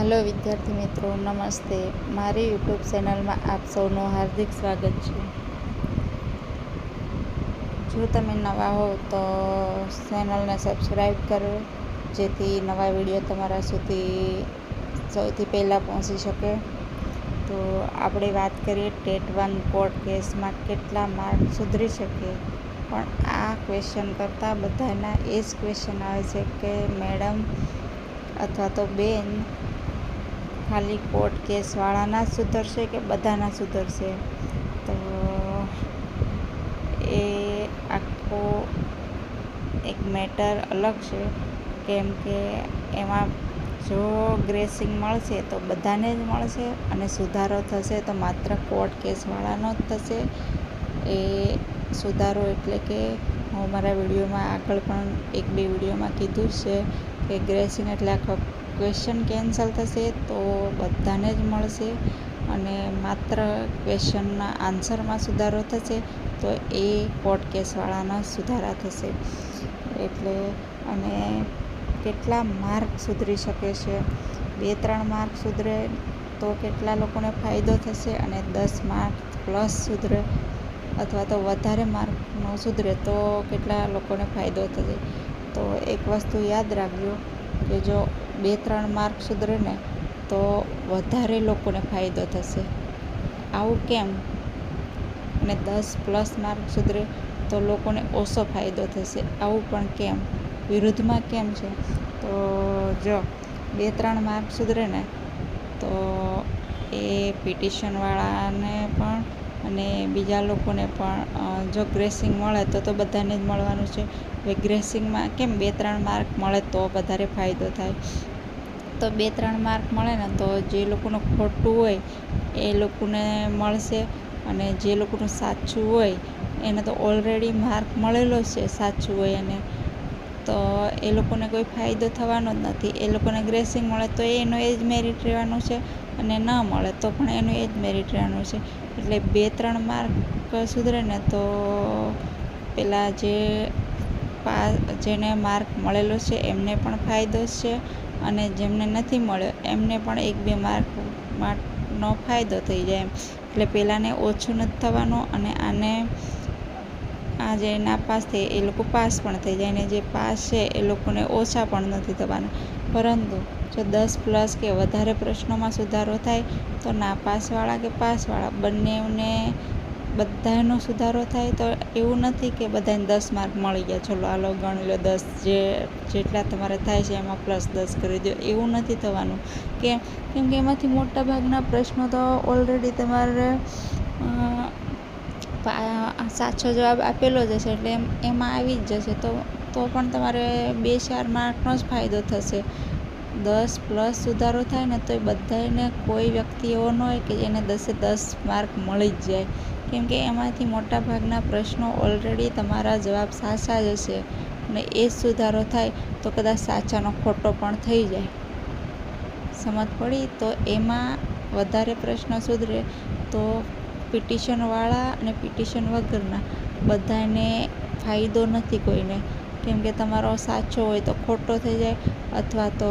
હાલો વિદ્યાર્થી મિત્રો, નમસ્તે. મારી યુટ્યુબ ચેનલમાં આપ સૌનું હાર્દિક સ્વાગત છે. જો તમે નવા હો તો ચેનલને સબસ્ક્રાઈબ કરો, જેથી નવા વિડીયો તમારા સુધી સૌથી પહેલાં પહોંચી શકે. તો આપણે વાત કરીએ ટેટ 1 કોર્ટ કેસમાં કેટલા માર્ક સુધરી શકે. પણ આ ક્વેશ્ચન કરતાં બધાના એ જ ક્વેશ્ચન આવે છે કે મેડમ અથવા તો બેન, ખાલી કોર્ટ કેસવાળાના જ સુધરશે કે બધાના સુધરશે? તો એ આખો એક મેટર અલગ છે, કેમ કે એમાં જો ગ્રેસિંગ મળશે તો બધાને જ મળશે, અને સુધારો થશે તો માત્ર કોર્ટ કેસવાળાનો જ થશે. એ સુધારો એટલે કે હું મારા વિડીયોમાં આગળ પણ 1-2 વિડીયોમાં કીધું જ છે કે ગ્રેસિંગ એટલે આખો ક્વેશ્ચન કેન્સલ થશે તો બધાને જ મળશે, અને માત્ર ક્વેશ્ચનના આન્સરમાં સુધારો થશે તો એ કોર્ટ કેસવાળાના સુધારા થશે. એટલે અને કેટલા માર્ક સુધરી શકે છે? 2-3 માર્ક સુધરે તો કેટલા લોકોને ફાયદો થશે, અને 10 માર્ક પ્લસ સુધરે અથવા તો વધારે માર્કનો સુધરે તો કેટલા લોકોને ફાયદો થશે? તો એક વસ્તુ યાદ રાખજો કે જો 2-3 માર્ક સુધરે ને તો વધારે લોકોને ફાયદો થશે. આવું કેમ? અને 10+ માર્ક સુધરે તો લોકોને ઓછો ફાયદો થશે. આવું પણ કેમ? વિરુદ્ધમાં કેમ છે? તો જો 2-3 માર્ક સુધરે ને તો એ પિટિશનવાળાને પણ અને બીજા લોકોને પણ જો ગ્રેસિંગ મળે તો બધાને જ મળવાનું છે. હવે ગ્રેસિંગમાં કેમ 2-3 માર્ક મળે તો વધારે ફાયદો થાય? તો 2-3 માર્ક મળે ને તો જે લોકોનું ખોટું હોય એ લોકોને મળશે, અને જે લોકોનું સાચું હોય એને તો ઓલરેડી માર્ક મળેલો છે સાચું હોય એને, તો એ લોકોને કોઈ ફાયદો થવાનો જ નથી. એ લોકોને ગ્રેસિંગ મળે તો એનો એ જ મેરિટ રહેવાનું છે, અને ન મળે તો પણ એનું એ જ મેરિટ રહેવાનું છે. એટલે 2-3 માર્ક સુધરે ને તો પેલા જેને માર્ક મળેલો છે એમને પણ ફાયદો છે, અને જેમને નથી મળ્યો એમને પણ 1-2 માર્કનો ફાયદો થઈ જાય એમ. એટલે પેલાને ઓછું નથી થવાનું, અને આ જે નાપાસ થાય એ લોકો પાસ પણ થઈ જાય, અને જે પાસ છે એ લોકોને ઓછા પણ નથી થવાના. પરંતુ જો 10+ કે વધારે પ્રશ્નોમાં સુધારો થાય તો નાપાસવાળા કે પાસવાળા બંનેને બધાનો સુધારો થાય. તો એવું નથી કે બધાને 10 માર્ક મળી ગયા, ચલો હાલો ગણી લો 10, જેટલા તમારે થાય છે એમાં +10 કરી દો, એવું નથી થવાનું. કેમ કે એમાંથી મોટા ભાગના પ્રશ્નો તો ઓલરેડી તમારે સાચો જવાબ આપેલો જ હશે, એટલે એમાં આવી જ જશે. તો પણ તમારે 2-4 માર્કનો જ ફાયદો થશે. 10+ સુધારો થાય ને તો એ બધાને કોઈ વ્યક્તિ એવો ન હોય કે એને 10-10 માર્ક મળી જ જાય, કેમ કે એમાંથી મોટા ભાગના પ્રશ્નો ઓલરેડી તમારા જવાબ સાચા જ હશે, અને એ જ સુધારો થાય તો કદાચ સાચાનો ખોટો પણ થઈ જાય. સમજ પડી? તો એમાં વધારે પ્રશ્ન સુધરે તો પિટિશનવાળા અને પિટિશન વગરના બધાને ફાયદો નથી કોઈને, કેમ કે તમારો સાચો હોય તો ખોટો થઈ જાય, અથવા તો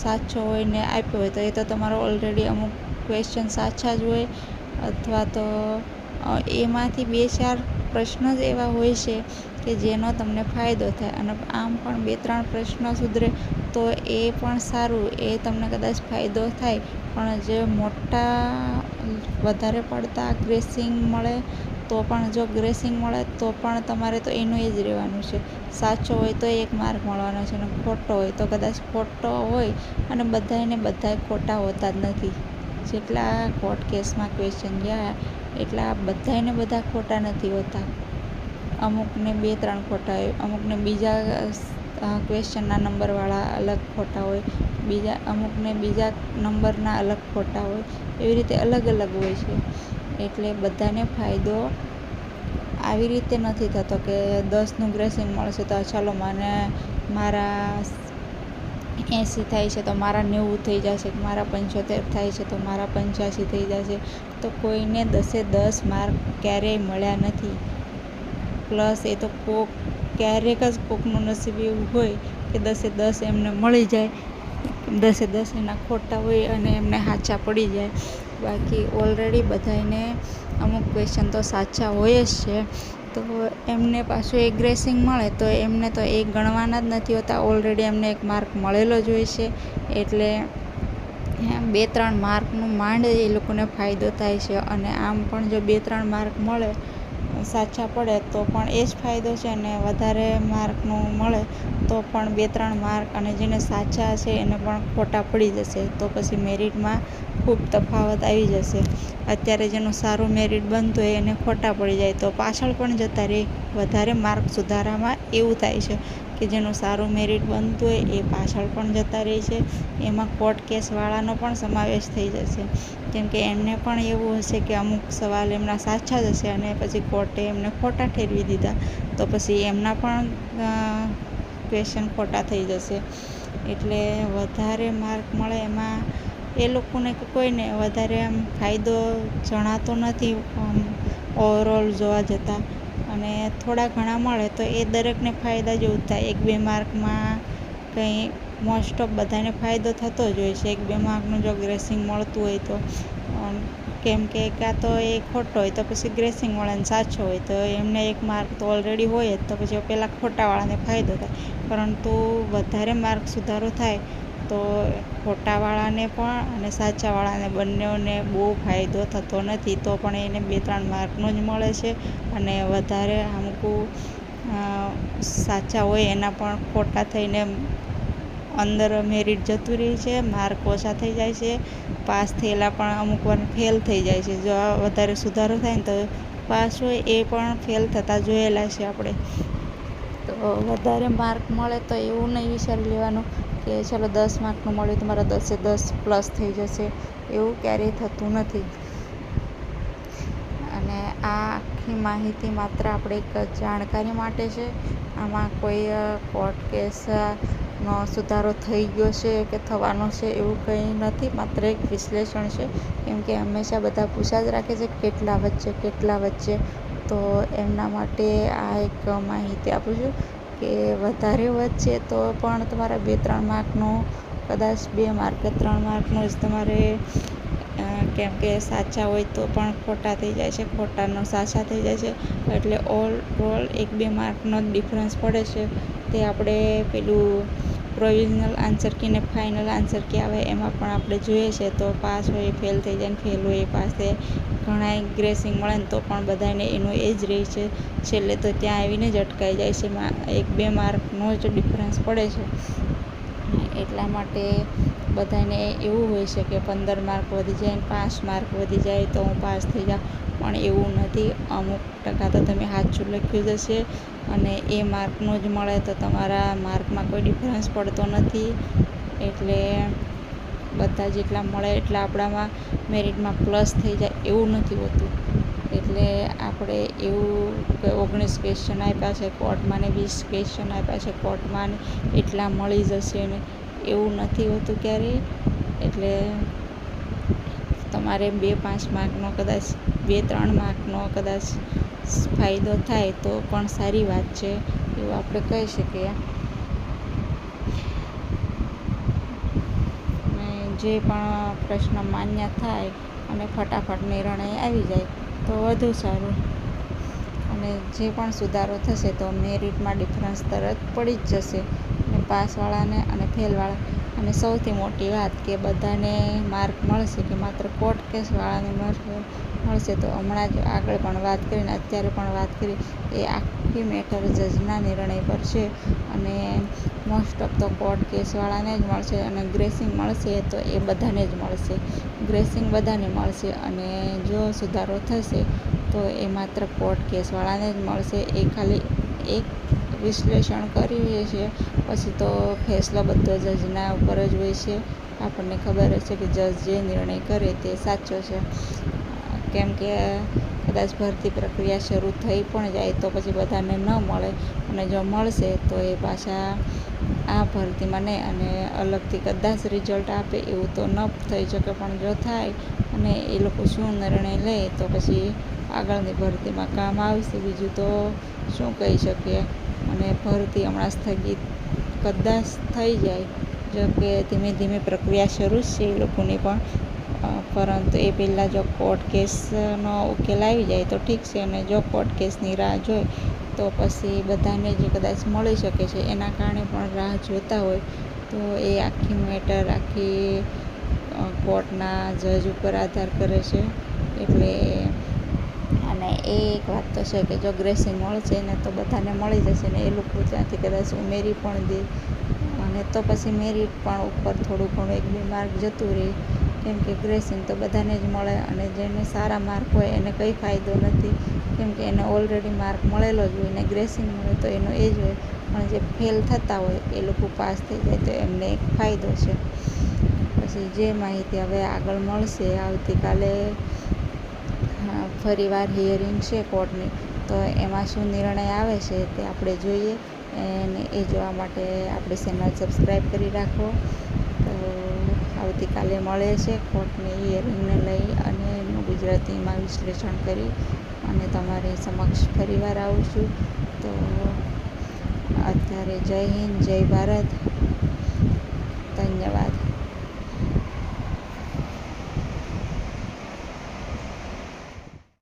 સાચો હોય ને આપ્યો હોય તો એ તો તમારો ઓલરેડી અમુક ક્વેશ્ચન સાચા જ હોય, અથવા તો એમાંથી 2-4 પ્રશ્ન જ એવા હોય છે કે જેનો તમને ફાયદો થાય. અને આમ પણ 2-3 પ્રશ્ન સુધરે તો એ પણ સારું, એ તમને કદાચ ફાયદો થાય. પણ જે વધારે પડતા ગ્રેસિંગ મળે તો પણ, જો ગ્રેસિંગ મળે તો પણ તમારે તો એનું એ જ રહેવાનું છે. સાચો હોય તો 1 માર્ક મળવાનો છે, અને ખોટો હોય તો કદાચ ખોટો હોય, અને બધાય ખોટા હોતા જ નથી. જેટલા કોર્ટ કેસમાં ક્વેશ્ચન ગયા એટલા બધા ખોટા નથી હોતા. અમુકને 2-3 ખોટા હોય, અમુકને બીજા ક્વેશ્ચનના નંબરવાળા અલગ ખોટા હોય, અમુકને બીજા નંબરના અલગ ખોટા હોય, એવી રીતે અલગ હોય છે. એટલે બધાને ફાયદો આવી રીતે નથી થતો કે 10નું ગ્રેસિંગ મળશે તો ચાલો મને મારા 80 થાય છે તો મારા 90 થઈ જશે, મારા 75 થાય છે તો મારા 85 થઈ જશે. તો કોઈને 10-10 માર્ક ક્યારેય મળ્યા નથી. પ્લસ એ તો ક્યારેક જ કોકનું નસીબ એવું હોય કે 10-10 એમને મળી જાય, 10 એના ખોટા હોય અને એમને સાચા પડી જાય. બાકી ઓલરેડી બધાને અમુક ક્વેશ્ચન તો સાચા હોય જ છે, તો એમને પાછું એક ગ્રેસિંગ મળે તો એમને તો એક ગણવાના જ નથી હોતા. ઓલરેડી એમને એક માર્ક મળેલો જ હોય છે, એટલે 2-3 માર્કનું માંડ એ લોકોને ફાયદો થાય છે. અને આમ પણ જો 2-3 માર્ક મળે સાચા પડે તો પણ એ જ ફાયદો છે, અને વધારે માર્કનું મળે તો પણ 2-3 માર્ક અને જેને સાચા હશે એને પણ ખોટા પડી જશે, તો પછી મેરિટમાં ખૂબ તફાવત આવી જશે. અત્યારે જેનું સારું મેરિટ બનતું હોય એને ખોટા પડી જાય તો પાછળ પણ જતા રહે. વધારે માર્ક સુધારામાં એવું થાય છે કે જેનું સારું મેરિટ બનતું હોય એ પાછળ પણ જતા રહે છે. એમાં કોર્ટ કેસવાળાનો પણ સમાવેશ થઈ જશે, કેમકે એમને પણ એવું હશે કે અમુક સવાલ એમના સાચા જ હશે અને પછી કોર્ટે એમને ખોટા ઠેરવી દીધા, તો પછી એમના પણ ક્વેશ્ચન ખોટા થઈ જશે. એટલે વધારે માર્ક મળે એમાં એ લોકોને કે કોઈને વધારે આમ ફાયદો જણાતો નથી ઓવરઓલ જોવા જતાં. અને થોડા ઘણા મળે તો એ દરેકને ફાયદા જેવું જ થાય. 1-2 માર્કમાં કંઈ મોસ્ટ ઓફ બધાને ફાયદો થતો જ હોય છે. 1-2 માર્કનું જો ગ્રેસિંગ મળતું હોય તો, કેમ કે કાં તો એ ખોટો હોય તો પછી ગ્રેસિંગ મળે ને સાચો હોય તો એમને 1 માર્ક તો ઓલરેડી હોય જ, તો પછી પેલા ખોટાવાળાને ફાયદો થાય. પરંતુ વધારે માર્ક સુધારો થાય તો ખોટાવાળાને પણ અને સાચાવાળાને બંનેઓને બહુ ફાયદો થતો નથી, તો પણ એને 2-3 માર્કનો જ મળે છે. અને વધારે અમુક સાચા હોય એના પણ ખોટા થઈને અંદર મેરિટ જતું રહે છે, માર્ક ઓછા થઈ જાય છે. પાસ થયેલા પણ અમુક વાર ફેલ થઈ જાય છે. જો વધારે સુધારો થાય ને તો પાસ હોય એ પણ ફેલ થતા જોયેલા છે આપણે. તો વધારે માર્ક મળે તો એવું નહીં વિચારી લેવાનું કે ચલો 10 માર્કનું મળ્યું તો મારા 10 પ્લસ થઈ જશે, એવું ક્યારેય થતું નથી. અને આ આખી માહિતી માત્ર આપણે એક જાણકારી માટે છે. આમાં કોઈ કોર્ટ કેસનો સુધારો થઈ ગયો છે કે થવાનો છે એવું કંઈ નથી, માત્ર એક વિશ્લેષણ છે. કેમ કે હંમેશા બધા પૂછ્યા જ રાખે છે કેટલા વચ્ચે, તો એમના માટે આ એક માહિતી આપું છું કે વધારે વચ્ચે તો પણ તમારા 2-3 માર્કનો, કદાચ 2 માર્ક કે 3 માર્કનો જ તમારે, કેમ કે સાચા હોય તો પણ ખોટા થઈ જાય છે, ખોટાનો સાચા થઈ જાય છે. એટલે ઓવરઓલ 1-2 માર્કનો જ ડિફરન્સ પડે છે. તે આપણે પેલું પ્રોવિઝનલ આન્સર કી ને ફાઇનલ આન્સર કી આવે એમાં પણ આપણે જોઈએ છે. તો પાસ હોય એ ફેલ થઈ જાય ને ફેલ હોય એ પાસ થાય. ઘણાય ગ્રેસિંગ મળે ને તો પણ બધાને એનું એ જ રહે છે, છેલ્લે તો ત્યાં આવીને જ અટકાઈ જાય છે. 1-2 માર્કનો જ ડિફરન્સ પડે છે. એટલા માટે બધાને એવું હોય છે કે 15 માર્ક વધી જાય ને 5 માર્ક વધી જાય તો હું પાસ થઈ જાઉં, પણ એવું નથી. અમુક ટકા તો તમે સાચું લખ્યું જ હશે અને એ માર્કનું જ મળે તો તમારા માર્કમાં કોઈ ડિફરન્સ પડતો નથી. એટલે બધા જેટલા મળે એટલા આપણામાં મેરિટમાં પ્લસ થઈ જાય એવું નથી હોતું. એટલે આપણે એવું 19 ક્વેશ્ચન આપ્યા છે કોર્ટમાં ને 20 ક્વેશ્ચન આપ્યા છે કોર્ટમાં ને એટલા મળી જશે ને એવું નથી હોતું ક્યારેય. એટલે તમારે 2-5 માર્કનો કદાચ 2-3 માર્કનો કદાચ ફાયદો થાય તો પણ સારી વાત છે, એવું આપણે કહી શકીએ. જે પણ પ્રશ્ન માન્ય થાય અને ફટાફટ નિર્ણય આવી જાય તો વધુ સારું. અને જે પણ સુધારો થશે તો મેરિટમાં ડિફરન્સ તરત પડી જ જશે, અને પાસવાળાને અને ફેલવાળા. અને સૌથી મોટી વાત કે બધાને માર્ક મળશે કે માત્ર કોર્ટ કેસવાળાને મળશે. તો હમણાં જ આગળ પણ વાત કરીને અત્યારે પણ વાત કરી એ આખી મેટર જજના નિર્ણય પર છે. અને મોસ્ટ ઓફ તો કોર્ટ કેસવાળાને જ મળશે, અને ગ્રેસિંગ મળશે તો એ બધાને જ મળશે. ગ્રેસિંગ બધાને મળશે, અને જો સુધારો થશે તો એ માત્ર કોર્ટ કેસવાળાને જ મળશે. એ ખાલી એક વિશ્લેષણ કરીએ છીએ, પછી તો ફેસલો બધો જજના ઉપર જ હોય છે. આપણને ખબર જ છે કે જજ જે નિર્ણય કરે તે સાચો છે. કેમ કે કદાચ ભરતી પ્રક્રિયા શરૂ થઈ પણ જાય તો પછી બધાને ન મળે, અને જો મળશે તો એ પાછા આ ભરતીમાં નહીં અને અલગથી કદાચ રિઝલ્ટ આપે એવું તો ન થઈ શકે. પણ જો થાય અને એ લોકો શું નિર્ણય લે તો પછી આગળની ભરતીમાં કામ આવશે. બીજું તો શું કહી શકીએ. અને ભરતી હમણાં સ્થગિત કદાચ થઈ જાય જો કે ધીમે ધીમે પ્રક્રિયા શરૂ જ છે એ લોકોની પણ, પરંતુ એ પહેલાં જો કોર્ટ કેસનો ઉકેલ આવી જાય તો ઠીક છે, અને જો કોર્ટ કેસની રાહ જોઈ તો પછી બધાને જ કદાચ મળી શકે છે. એના કારણે પણ રાહ જોતા હોય તો એ આખી મેટર આખી કોર્ટના જજ ઉપર આધાર કરે છે. એટલે અને એ એક વાત તો છે કે જો ગ્રેસિંગ મળશે ને તો બધાને મળી જશે ને એ લોકો ત્યાંથી કદાચ ઉમેરી પણ દે, અને તો પછી મેરિટ પણ ઉપર થોડું ઘણું 1-2 માર્ક જતું રહે, કેમ કે ગ્રેસિંગ તો બધાને જ મળે, અને જેને સારા માર્ક હોય એને કંઈ ફાયદો નથી, કેમ કે એને ઓલરેડી માર્ક મળેલો જ હોય, ને ગ્રેસિંગ મળે તો એનો એ જ હોય. પણ જે ફેલ થતા હોય એ લોકો પાસ થઈ જાય તો એમને એક ફાયદો છે. પછી જે માહિતી હવે આગળ મળશે, આવતીકાલે ફરીવાર હિયરિંગ છે કોર્ટની, તો એમાં શું નિર્ણય આવે છે તે આપણે જોઈએ. અને એ જોવા માટે આપણી ચેનલ સબસ્ક્રાઈબ કરી રાખો. તો આવતીકાલે મળે છે કોર્ટની હિયરિંગને લઈ, અને એનું ગુજરાતીમાં વિશ્લેષણ કરી અને તમારી સમક્ષ ફરીવાર આવું છું. તો અત્યારે જય હિન્દ, જય ભારત, ધન્યવાદ.